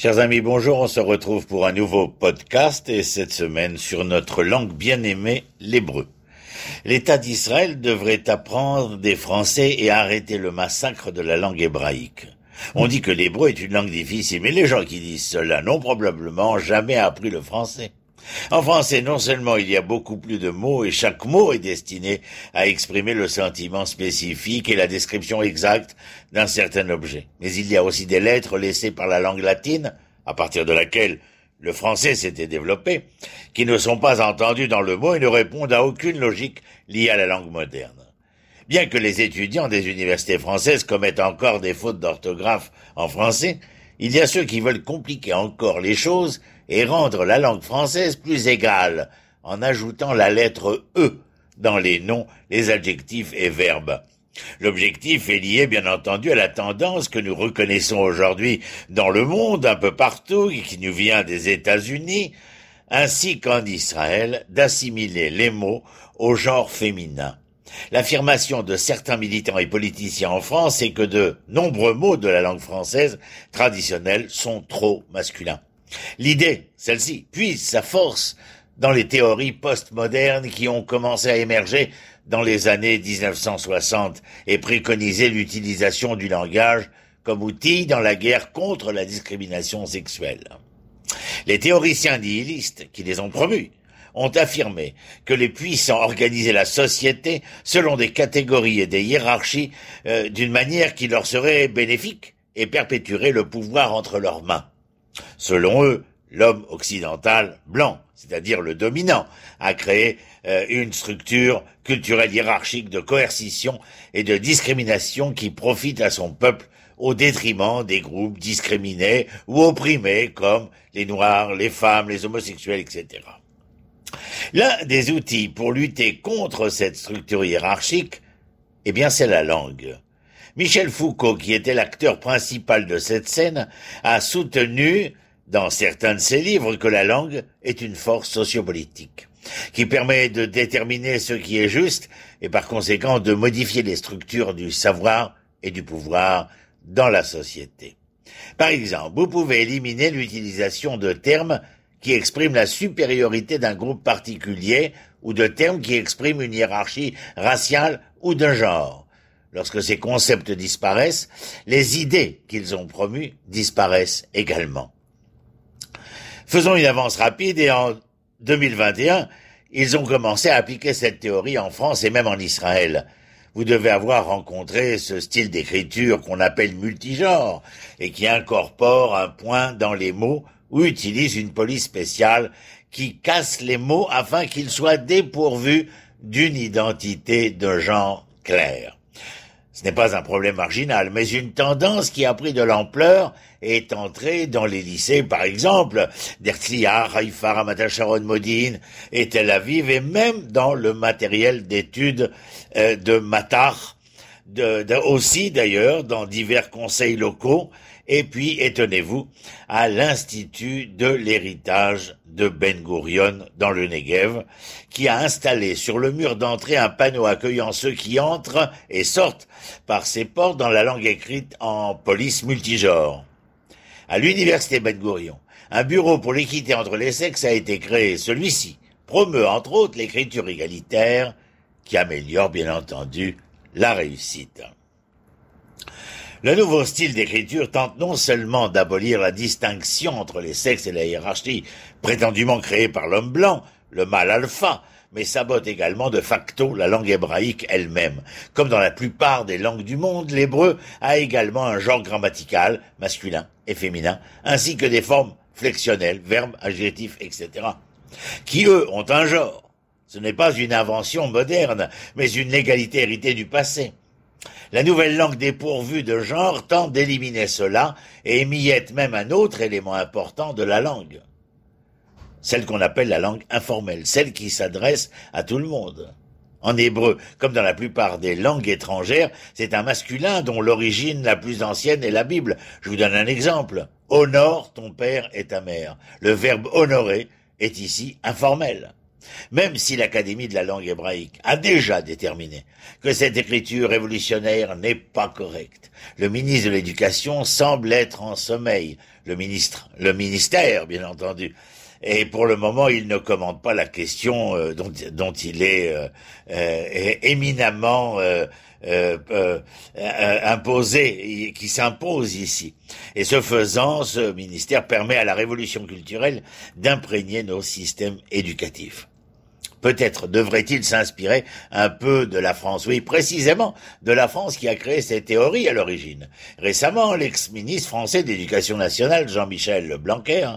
Chers amis, bonjour, on se retrouve pour un nouveau podcast et cette semaine sur notre langue bien-aimée, l'hébreu. L'État d'Israël devrait apprendre des Français et arrêter le massacre de la langue hébraïque. On dit que l'hébreu est une langue difficile, mais les gens qui disent cela n'ont probablement jamais appris le français. En français, non seulement il y a beaucoup plus de mots et chaque mot est destiné à exprimer le sentiment spécifique et la description exacte d'un certain objet, mais il y a aussi des lettres laissées par la langue latine, à partir de laquelle le français s'était développé, qui ne sont pas entendues dans le mot et ne répondent à aucune logique liée à la langue moderne. Bien que les étudiants des universités françaises commettent encore des fautes d'orthographe en français, il y a ceux qui veulent compliquer encore les choses et rendre la langue française plus égale, en ajoutant la lettre E dans les noms, les adjectifs et verbes. L'objectif est lié, bien entendu, à la tendance que nous reconnaissons aujourd'hui dans le monde, un peu partout, et qui nous vient des États-Unis, ainsi qu'en Israël, d'assimiler les mots au genre féminin. L'affirmation de certains militants et politiciens en France est que de nombreux mots de la langue française traditionnelle sont trop masculins. L'idée, celle-ci, puise sa force dans les théories postmodernes qui ont commencé à émerger dans les années 1960 et préconisé l'utilisation du langage comme outil dans la guerre contre la discrimination sexuelle. Les théoriciens nihilistes qui les ont promus ont affirmé que les puissants organisaient la société selon des catégories et des hiérarchies d'une manière qui leur serait bénéfique et perpétuerait le pouvoir entre leurs mains. Selon eux, l'homme occidental blanc, c'est-à-dire le dominant, a créé une structure culturelle hiérarchique de coercition et de discrimination qui profite à son peuple au détriment des groupes discriminés ou opprimés comme les Noirs, les femmes, les homosexuels, etc. L'un des outils pour lutter contre cette structure hiérarchique, eh bien, c'est la langue. Michel Foucault, qui était l'acteur principal de cette scène, a soutenu, dans certains de ses livres, que la langue est une force sociopolitique, qui permet de déterminer ce qui est juste et par conséquent de modifier les structures du savoir et du pouvoir dans la société. Par exemple, vous pouvez éliminer l'utilisation de termes qui expriment la supériorité d'un groupe particulier ou de termes qui expriment une hiérarchie raciale ou d'un genre. Lorsque ces concepts disparaissent, les idées qu'ils ont promues disparaissent également. Faisons une avance rapide et en 2021, ils ont commencé à appliquer cette théorie en France et même en Israël. Vous devez avoir rencontré ce style d'écriture qu'on appelle multigenre et qui incorpore un point dans les mots ou utilise une police spéciale qui casse les mots afin qu'ils soient dépourvus d'une identité de genre claire. Ce n'est pas un problème marginal, mais une tendance qui a pris de l'ampleur et est entrée dans les lycées, par exemple, d'Herzliya, Haïfa, Ramat HaSharon, Modin et Tel Aviv, et même dans le matériel d'études de Matar, aussi d'ailleurs dans divers conseils locaux, et puis, étonnez-vous, à l'Institut de l'héritage de Ben Gurion dans le Negev, qui a installé sur le mur d'entrée un panneau accueillant ceux qui entrent et sortent par ces portes dans la langue écrite en police multigenre. À l'Université Ben Gurion, un bureau pour l'équité entre les sexes a été créé. Celui-ci promeut entre autres l'écriture égalitaire qui améliore bien entendu la réussite. Le nouveau style d'écriture tente non seulement d'abolir la distinction entre les sexes et la hiérarchie prétendument créée par l'homme blanc, le mâle alpha, mais sabote également de facto la langue hébraïque elle-même. Comme dans la plupart des langues du monde, l'hébreu a également un genre grammatical, masculin et féminin, ainsi que des formes flexionnelles, verbes, adjectifs, etc., qui eux ont un genre. Ce n'est pas une invention moderne, mais une légalité héritée du passé. La nouvelle langue dépourvue de genre tente d'éliminer cela et émiette même un autre élément important de la langue. Celle qu'on appelle la langue informelle, celle qui s'adresse à tout le monde. En hébreu, comme dans la plupart des langues étrangères, c'est un masculin dont l'origine la plus ancienne est la Bible. Je vous donne un exemple. Honore ton père et ta mère. Le verbe honorer est ici informel. Même si l'Académie de la langue hébraïque a déjà déterminé que cette écriture révolutionnaire n'est pas correcte, le ministre de l'Éducation semble être en sommeil. le ministère, bien entendu. Et pour le moment, il ne commente pas la question dont il est éminemment imposé, qui s'impose ici. Et ce faisant, ce ministère permet à la révolution culturelle d'imprégner nos systèmes éducatifs. Peut-être devrait-il s'inspirer un peu de la France, oui, précisément de la France qui a créé ces théories à l'origine. Récemment, l'ex-ministre français de l'Éducation nationale, Jean-Michel Blanquer,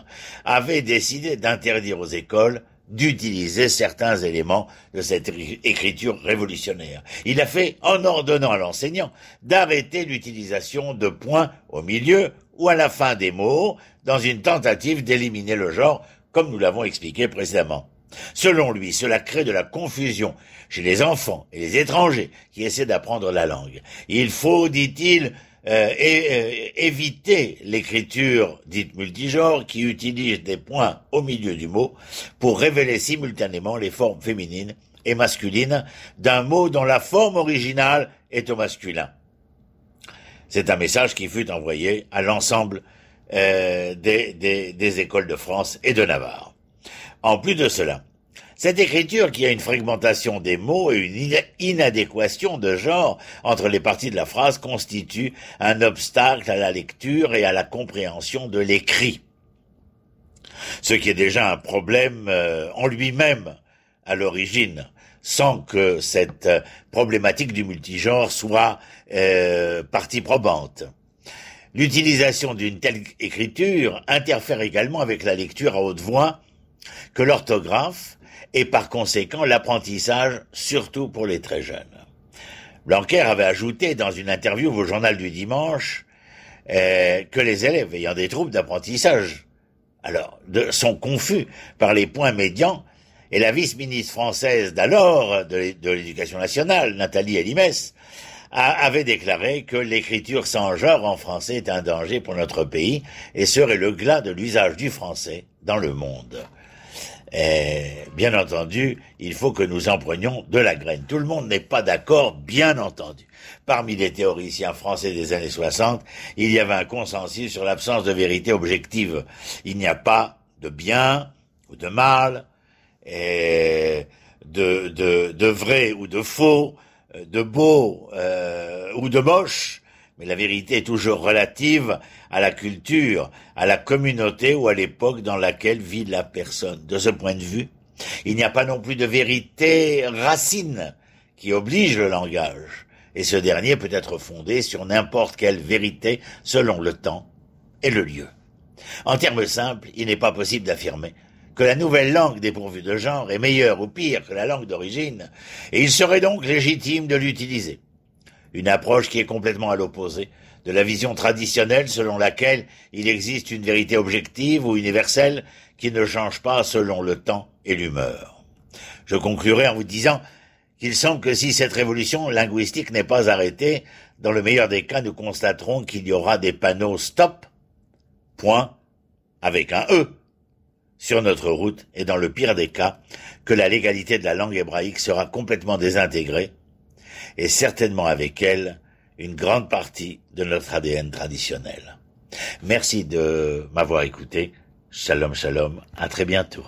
avait décidé d'interdire aux écoles d'utiliser certains éléments de cette écriture révolutionnaire. Il a fait en ordonnant à l'enseignant d'arrêter l'utilisation de points au milieu ou à la fin des mots dans une tentative d'éliminer le genre, comme nous l'avons expliqué précédemment. Selon lui, cela crée de la confusion chez les enfants et les étrangers qui essaient d'apprendre la langue. Il faut, dit-il, éviter l'écriture dite multigenre qui utilise des points au milieu du mot pour révéler simultanément les formes féminines et masculines d'un mot dont la forme originale est au masculin. C'est un message qui fut envoyé à l'ensemble des écoles de France et de Navarre. En plus de cela, cette écriture qui a une fragmentation des mots et une inadéquation de genre entre les parties de la phrase constitue un obstacle à la lecture et à la compréhension de l'écrit. Ce qui est déjà un problème en lui-même à l'origine, sans que cette problématique du multigenre soit partie probante. L'utilisation d'une telle écriture interfère également avec la lecture à haute voix, que l'orthographe et par conséquent l'apprentissage, surtout pour les très jeunes. Blanquer avait ajouté dans une interview au journal du dimanche que les élèves ayant des troubles d'apprentissage sont confus par les points médians, et la vice-ministre française d'alors de l'Éducation nationale, Nathalie Elimès, avait déclaré que l'écriture sans genre en français est un danger pour notre pays et serait le glas de l'usage du français dans le monde. Bien entendu, il faut que nous en prenions de la graine. Tout le monde n'est pas d'accord, bien entendu. Parmi les théoriciens français des années 60, il y avait un consensus sur l'absence de vérité objective. Il n'y a pas de bien ou de mal, de vrai ou de faux, de beau ou de moche, mais la vérité est toujours relative à la culture, à la communauté ou à l'époque dans laquelle vit la personne. De ce point de vue, il n'y a pas non plus de vérité racine qui oblige le langage, et ce dernier peut être fondé sur n'importe quelle vérité selon le temps et le lieu. En termes simples, il n'est pas possible d'affirmer que la nouvelle langue dépourvue de genre est meilleure ou pire que la langue d'origine, et il serait donc légitime de l'utiliser. Une approche qui est complètement à l'opposé de la vision traditionnelle selon laquelle il existe une vérité objective ou universelle qui ne change pas selon le temps et l'humeur. Je conclurai en vous disant qu'il semble que si cette révolution linguistique n'est pas arrêtée, dans le meilleur des cas, nous constaterons qu'il y aura des panneaux « stop », point, avec un « e », sur notre route, et dans le pire des cas, que la légalité de la langue hébraïque sera complètement désintégrée, et certainement avec elle une grande partie de notre ADN traditionnel. Merci de m'avoir écouté. Shalom, shalom. À très bientôt.